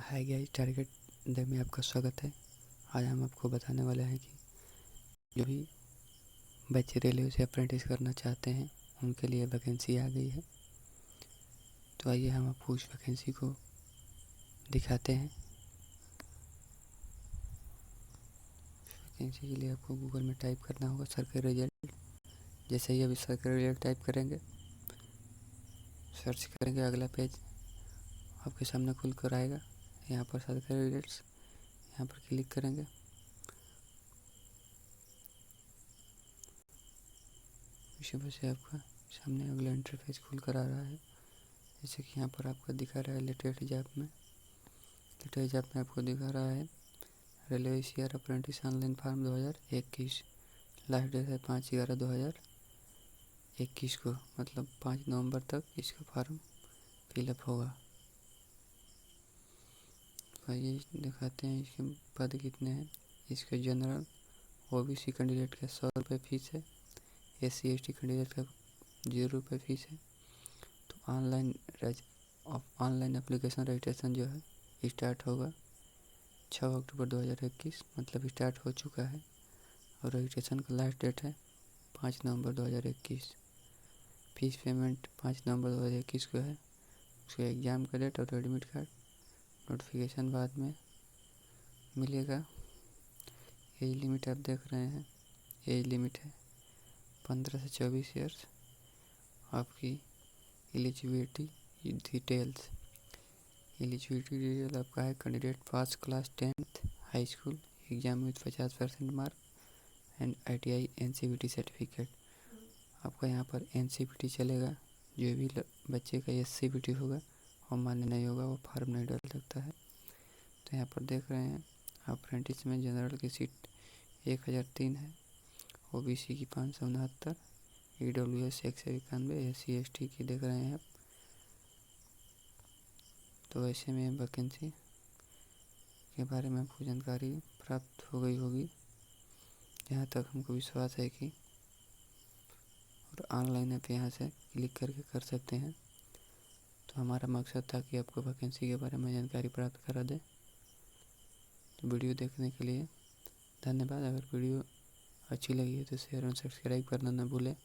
Hi guys, target the में आपका स्वागत है। आज हम आपको बताने वाले हैं कि जो भी बच्चे रेलवे से अप्रेंटिस करना चाहते हैं उनके लिए वैकेंसी आ गई है। तो आइए हम आपको उस वैकेंसी को दिखाते हैं। वैकेंसी के लिए आपको गूगल में टाइप करना होगा सरकारी रिजल्ट। जैसे ही अभी सरकारी रिजल्ट टाइप करेंगे, सर्च करेंगे, अगला पेज आपके सामने खुल कर आएगा। यहाँ पर सरकारी रिजल्ट्स, यहाँ पर क्लिक करेंगे। इसी वजह से आपका सामने अगला इंटरफेस खुल कर आ रहा है। जैसे कि यहाँ पर आपको दिखा रहा है लेटेस्ट जॉब में आपको दिखा रहा है railway CR apprentice online form 2021। Last date है 5/11/2021 को, मतलब 5 नवंबर तक इसका फॉर्म फिलअप होगा। तो ये दिखाते हैं इसके पद कितने हैं। इसका जनरल ओबीसी कैंडिडेट का 100 रुपये फीस है। SC/ST कैंडिडेट का 0 रुपये फीस है। तो ऑनलाइन एप्लीकेशन रजिस्ट्रेशन जो है स्टार्ट होगा 6 अक्टूबर 2021, मतलब स्टार्ट हो चुका है। और रजिस्ट्रेशन का लास्ट डेट है 5 नवंबर 2021। फीस पेमेंट 5 नवंबर 2021 को है। उसके एग्ज़ाम का डेट और एडमिट कार्ड नोटिफिकेशन बाद में मिलेगा। एज लिमिट आप देख रहे हैं, एज लिमिट है 15 से 24 ईयर्स। आपकी एलिजिबिलिटी डिटेल आपका है candidate pass class 10th high school exam with 50% mark and ITI NCVT certificate. आपका यहाँ पर NCVT चलेगा। जो भी बच्चे का SCVT होगा और मान्य नहीं होगा वो फॉर्म नहीं डाल सकता है। तो यहाँ पर देख रहे हैं अप्रेंटिस में जनरल की सीट 1003 है, OBC की 569, EWS 191, SC/ST की देख रहे हैं आप। तो ऐसे में वैकेंसी के बारे में आपको जानकारी प्राप्त हो गई होगी, जहाँ तक हमको विश्वास है कि और ऑनलाइन आप यहाँ से क्लिक करके कर सकते हैं। तो हमारा मकसद था कि आपको वैकेंसी के बारे में जानकारी प्राप्त करा दें। तो वीडियो देखने के लिए धन्यवाद। अगर वीडियो अच्छी लगी है तो शेयर और सब्सक्राइब करना न भूलें।